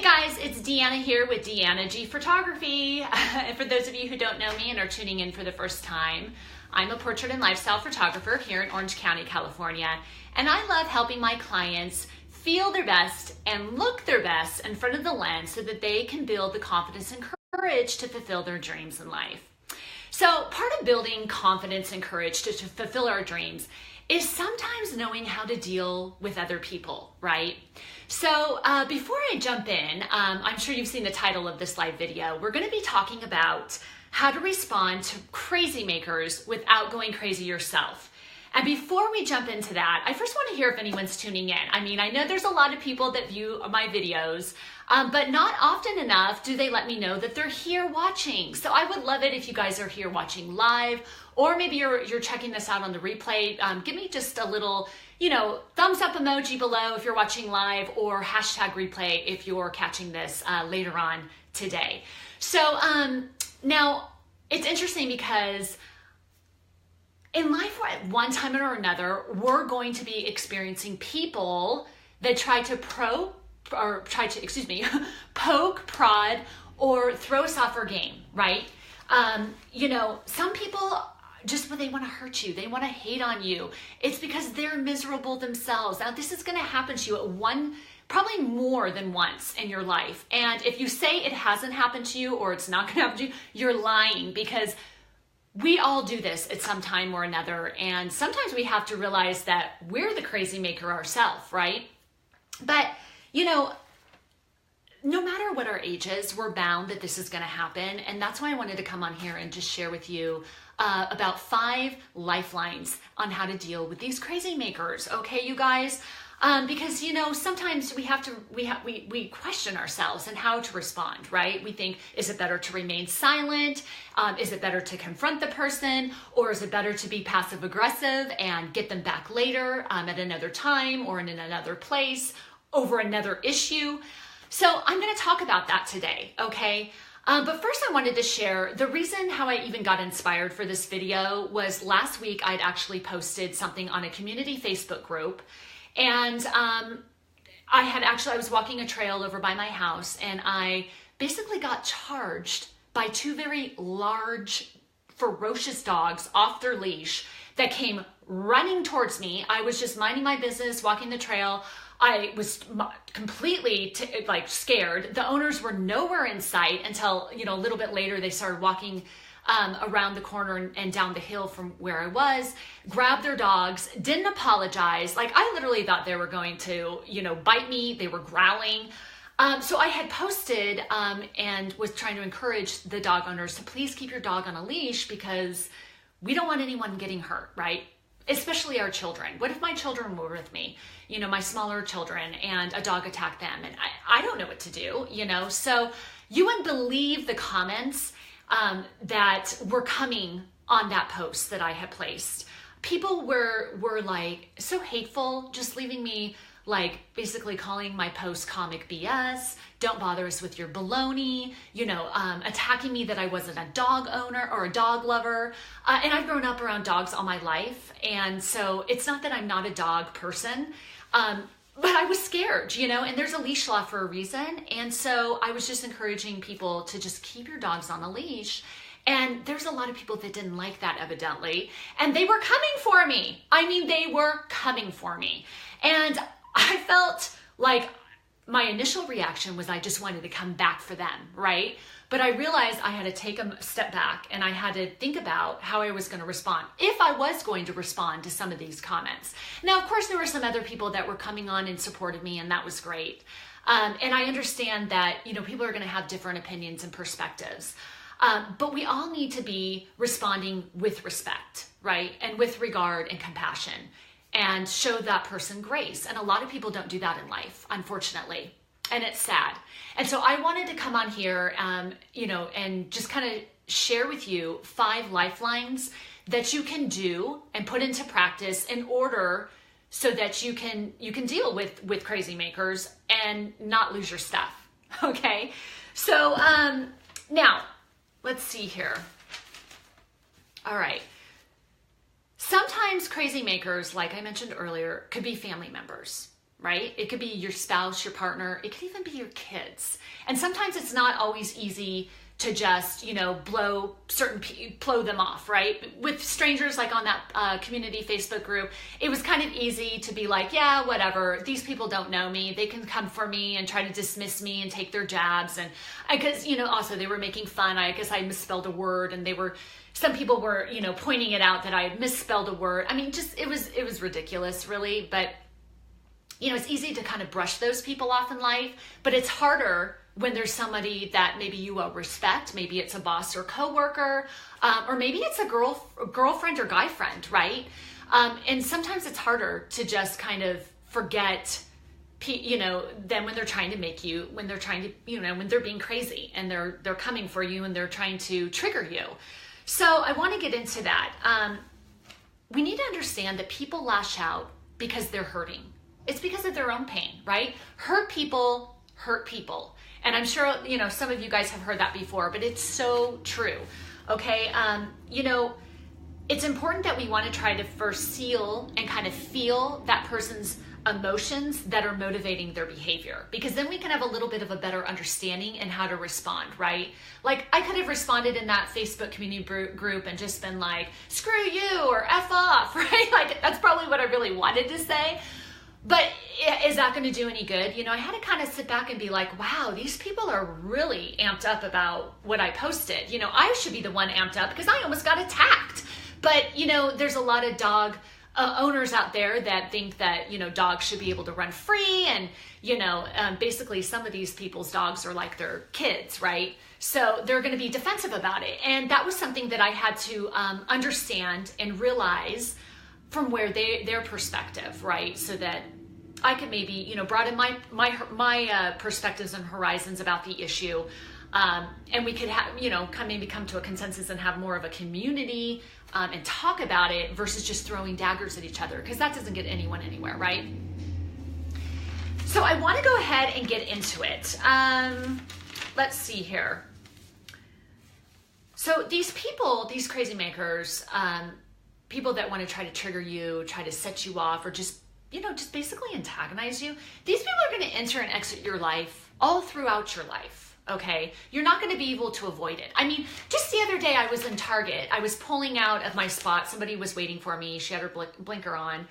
guys, it's Deanna here with Deanna G Photography. And for those of you who don't know me and are tuning in for the first time, I'm a portrait and lifestyle photographer here in Orange County, California. And I love helping my clients feel their best and look their best in front of the lens so that they can build the confidence and courage to fulfill their dreams in life. So part of building confidence and courage to fulfill our dreams is sometimes knowing how to deal with other people, right? So before I jump in, I'm sure you've seen the title of this live video. We're gonna be talking about how to respond to crazy makers without going crazy yourself. And before we jump into that, I first want to hear if anyone's tuning in. I mean, I know there's a lot of people that view my videos, but not often enough do they let me know that they're here watching. So I would love it if you guys are here watching live, or maybe you're checking this out on the replay. Give me just a little, thumbs up emoji below if you're watching live, or hashtag replay if you're catching this later on today. So now it's interesting because in life, at one time or another, we're going to be experiencing people that try to poke, prod, or throw us off our game, right? Some people just when they want to hurt you, they want to hate on you. It's because they're miserable themselves. Now, this is going to happen to you probably more than once in your life. And if you say it hasn't happened to you or it's not going to happen to you, you're lying, because we all do this at some time or another. And sometimes we have to realize that we're the crazy maker ourselves, right? But, no matter what our age is, we're bound that this is going to happen. And that's why I wanted to come on here and just share with you about 5 lifelines on how to deal with these crazy makers. Okay, you guys? Because, sometimes we question ourselves and how to respond, right? We think, is it better to remain silent? Is it better to confront the person? Or is it better to be passive aggressive and get them back later at another time or in another place over another issue? So I'm going to talk about that today, okay? But first I wanted to share the reason how I even got inspired for this video was last week I'd actually posted something on a community Facebook group. And I was walking a trail over by my house, and I basically got charged by 2 very large, ferocious dogs off their leash that came running towards me. I was just minding my business, walking the trail. I was completely scared. The owners were nowhere in sight until, a little bit later they started walking around the corner and down the hill from where I was, grabbed their dogs, didn't apologize. I literally thought they were going to, bite me. They were growling. So I had posted and was trying to encourage the dog owners to please keep your dog on a leash, because we don't want anyone getting hurt, right? Especially our children. What if my children were with me, my smaller children, and a dog attacked them, and I don't know what to do, So you wouldn't believe the comments that were coming on that post that I had placed. People were so hateful, just leaving me basically calling my post comic BS, don't bother us with your baloney, attacking me that I wasn't a dog owner or a dog lover. And I've grown up around dogs all my life. And so it's not that I'm not a dog person, but I was scared, and there's a leash law for a reason. And so I was just encouraging people to just keep your dogs on a leash. And there's a lot of people that didn't like that, evidently. And they were coming for me. They were coming for me. And I felt like my initial reaction was I just wanted to come back for them, right? But I realized I had to take a step back and I had to think about how I was going to respond, if I was going to respond to some of these comments. Now, of course, there were some other people that were coming on and supported me, and that was great. And I understand that, people are going to have different opinions and perspectives. But we all need to be responding with respect, right? And with regard and compassion, and show that person grace. And a lot of people don't do that in life, unfortunately. And it's sad. And so I wanted to come on here, and just kind of share with you 5 lifelines that you can do and put into practice in order so that you can deal with crazy makers and not lose your stuff. Okay. So, now let's see here. All right. Sometimes crazy makers, like I mentioned earlier, could be family members. right? It could be your spouse, your partner. It could even be your kids. And sometimes it's not always easy to just, blow them off, right? With strangers, like on that community Facebook group, it was kind of easy to be like, yeah, whatever. These people don't know me. They can come for me and try to dismiss me and take their jabs. And because, also they were making fun. I guess I misspelled a word, and some people were, pointing it out that I had misspelled a word. I mean, just, it was ridiculous, really. But, it's easy to kind of brush those people off in life, but it's harder when there's somebody that maybe you respect. Maybe it's a boss or coworker, or maybe it's a girlfriend or guy friend, right? And sometimes it's harder to just kind of forget, them when they're trying to make you, when they're trying to, when they're being crazy and they're coming for you and they're trying to trigger you. So I want to get into that. We need to understand that people lash out because they're hurting. It's because of their own pain, right? Hurt people hurt people. And I'm sure, some of you guys have heard that before, but it's so true. Okay. It's important that we want to try to first seal and kind of feel that person's emotions that are motivating their behavior, because then we can have a little bit of a better understanding and how to respond, right? Like, I could have responded in that Facebook community group and just been like, screw you or F off, right? Like, that's probably what I really wanted to say. But is that going to do any good? I had to kind of sit back and be like, wow, these people are really amped up about what I posted. I should be the one amped up because I almost got attacked. But, there's a lot of dog owners out there that think that, dogs should be able to run free. And, basically some of these people's dogs are like their kids, right? So they're going to be defensive about it. And that was something that I had to understand and realize from where their perspective, right? So that I could maybe, broaden my perspectives and horizons about the issue. And we could have, maybe come to a consensus and have more of a community and talk about it versus just throwing daggers at each other, because that doesn't get anyone anywhere, right? So I want to go ahead and get into it. Let's see here. So these people, these crazy makers, people that want to try to trigger you, try to set you off, or just basically antagonize you. These people are going to enter and exit your life all throughout your life, okay? You're not going to be able to avoid it. I mean, just the other day I was in Target. I was pulling out of my spot. Somebody was waiting for me. She had her blinker on.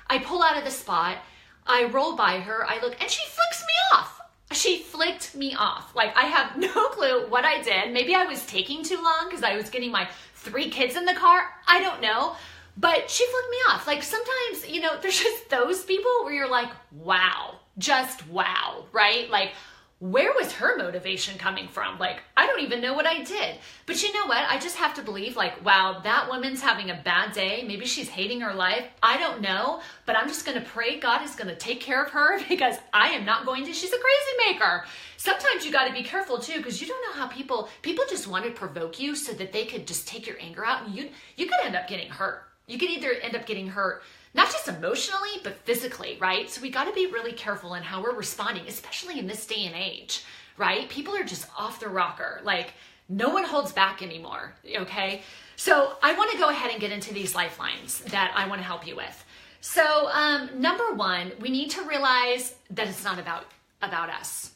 I pull out of the spot. I roll by her. I look, and she flicks me off. She flicked me off. Like, I have no clue what I did. Maybe I was taking too long because I was getting my 3 kids in the car. I don't know. But she flicked me off. Like, sometimes, there's just those people where you're like, wow, just wow, right? Like, where was her motivation coming from? Like, I don't even know what I did. But you know what? I just have to believe, like, wow, that woman's having a bad day. Maybe she's hating her life. I don't know. But I'm just going to pray God is going to take care of her, because I am not going to. She's a crazy maker. Sometimes you got to be careful too, because you don't know how people just want to provoke you so that they could just take your anger out, and you could end up getting hurt. You could either end up getting hurt, not just emotionally, but physically, right? So we got to be really careful in how we're responding, especially in this day and age, right? People are just off the rocker. Like, no one holds back anymore, okay? So I want to go ahead and get into these lifelines that I want to help you with. So number 1, we need to realize that it's not about us.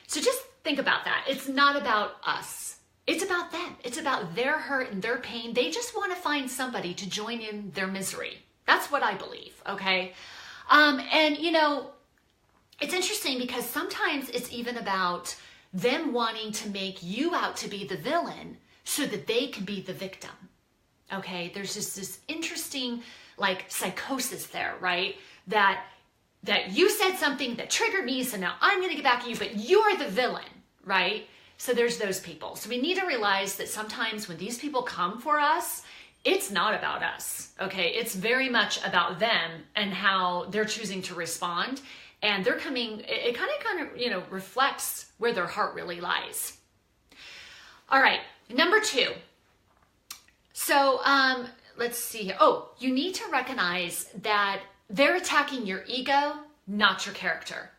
So just think about that. It's not about us. It's about them. It's about their hurt and their pain. They just want to find somebody to join in their misery. That's what I believe, okay? And, it's interesting because sometimes it's even about them wanting to make you out to be the villain so that they can be the victim, okay? There's just this interesting, like, psychosis there, right? That you said something that triggered me, so now I'm going to get back at you, but you're the villain, right? So there's those people. So we need to realize that sometimes when these people come for us, it's not about us, okay? It's very much about them and how they're choosing to respond. And they're coming, it kind of, reflects where their heart really lies. All right, number 2. So let's see here. Oh, you need to recognize that they're attacking your ego, not your character.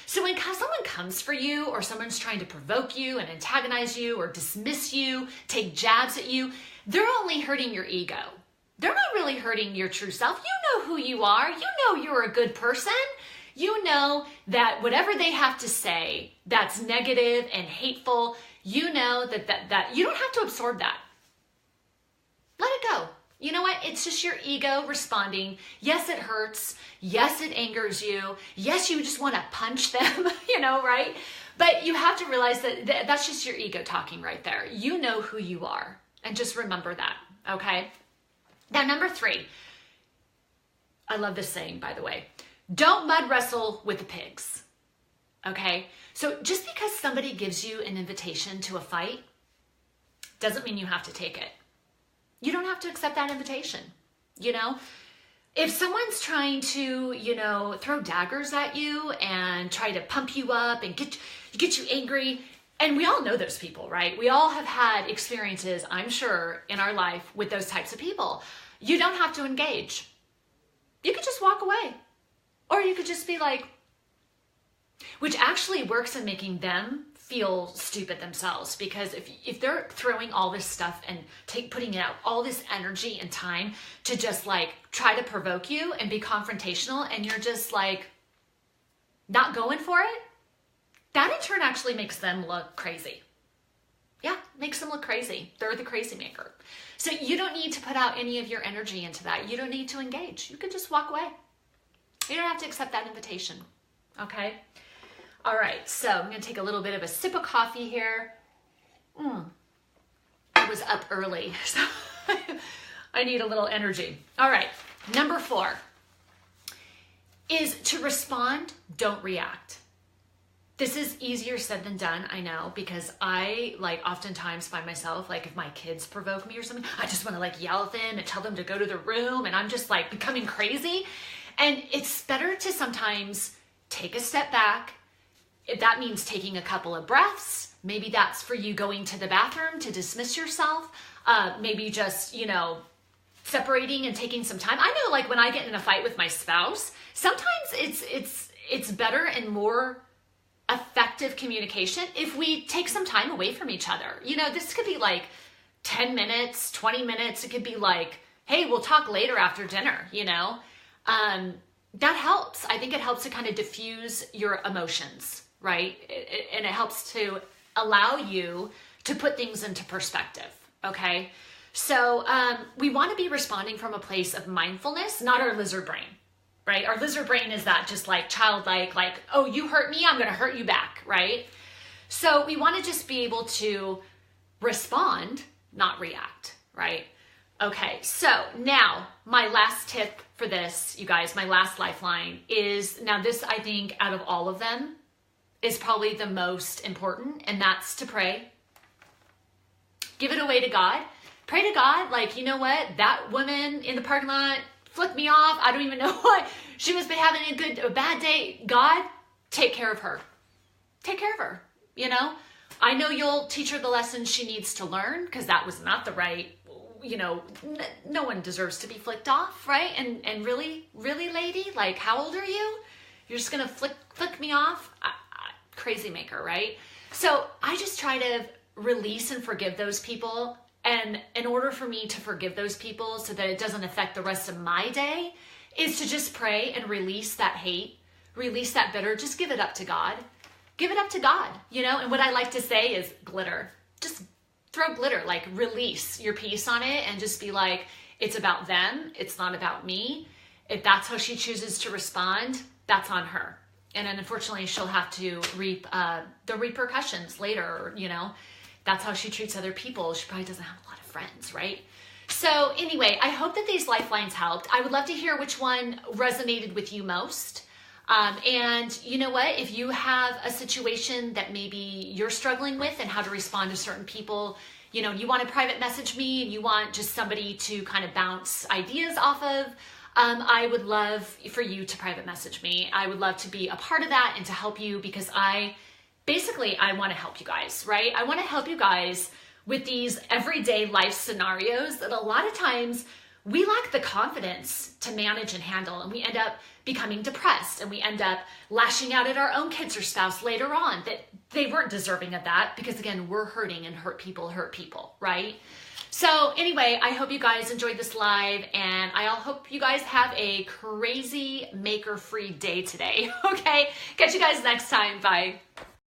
So when someone comes for you, or someone's trying to provoke you and antagonize you or dismiss you, take jabs at you, they're only hurting your ego. they're not really hurting your true self. You know who you are. You know you're a good person. You know that whatever they have to say that's negative and hateful, you know that you don't have to absorb that. Let it go. You know what? It's just your ego responding. Yes, it hurts. Yes, it angers you. Yes, you just want to punch them, right? But you have to realize that that's just your ego talking right there. You know who you are. And just remember that, okay? Now, number 3. I love this saying, by the way. Don't mud wrestle with the pigs, okay? So just because somebody gives you an invitation to a fight doesn't mean you have to take it. You don't have to accept that invitation, If someone's trying to, throw daggers at you and try to pump you up and get you angry, and we all know those people, right? We all have had experiences, I'm sure, in our life with those types of people. You don't have to engage. You could just walk away. Or you could just be like, which actually works in making them feel stupid themselves, because if they're throwing all this stuff and putting out all this energy and time to just like try to provoke you and be confrontational, and you're just like not going for it, that in turn actually makes them look crazy. Yeah, makes them look crazy. They're the crazy maker. So you don't need to put out any of your energy into that. You don't need to engage. You can just walk away. You don't have to accept that invitation, okay? All right, so I'm going to take a little bit of a sip of coffee here. I was up early, so I need a little energy. All right, number 4 is to respond, don't react. This is easier said than done, I know, because I oftentimes find myself, if my kids provoke me or something, I just want to yell at them and tell them to go to their room, and I'm just becoming crazy. And it's better to sometimes take a step back. If that means taking a couple of breaths, maybe that's for you going to the bathroom to dismiss yourself. Maybe just, separating and taking some time. I know when I get in a fight with my spouse, sometimes it's better and more effective communication if we take some time away from each other. This could be 10 minutes, 20 minutes. It could be hey, we'll talk later after dinner, that helps. I think it helps to kind of diffuse your emotions, right? And it helps to allow you to put things into perspective, okay? So we want to be responding from a place of mindfulness, not our lizard brain, right? Our lizard brain is that just childlike, oh, you hurt me, I'm going to hurt you back, right? So we want to just be able to respond, not react, right? Okay, so now my last tip for this, you guys, my last lifeline is, now this I think out of all of them is probably the most important, and that's to pray. Give it away to God. Pray to God, you know what, that woman in the parking lot flicked me off. I don't even know what. She must be having a bad day. God, take care of her. Take care of her, I know you'll teach her the lessons she needs to learn, because that was not the right, no one deserves to be flicked off, right? And really, lady, how old are you? You're just gonna flick me off? Crazy maker, right? So I just try to release and forgive those people. And in order for me to forgive those people so that it doesn't affect the rest of my day, is to just pray and release that hate, release that bitter, just give it up to God. Give it up to God, And what I like to say is glitter. Just throw glitter, release your piece on it and just be it's about them. It's not about me. If that's how she chooses to respond, that's on her. And then unfortunately she'll have to reap the repercussions later, that's how she treats other people. She probably doesn't have a lot of friends, right? So anyway, I hope that these lifelines helped. I would love to hear which one resonated with you most. And you know what, if you have a situation that maybe you're struggling with and how to respond to certain people, you want to private message me and you want just somebody to kind of bounce ideas off of, I would love for you to private message me. I would love to be a part of that and to help you, because I want to help you guys, right? I want to help you guys with these everyday life scenarios that a lot of times we lack the confidence to manage and handle, and we end up becoming depressed, and we end up lashing out at our own kids or spouse later on that they weren't deserving of that, because again, we're hurting, and hurt people, right? So anyway, I hope you guys enjoyed this live, and I hope you guys have a crazy maker-free day today. Okay, catch you guys next time. Bye.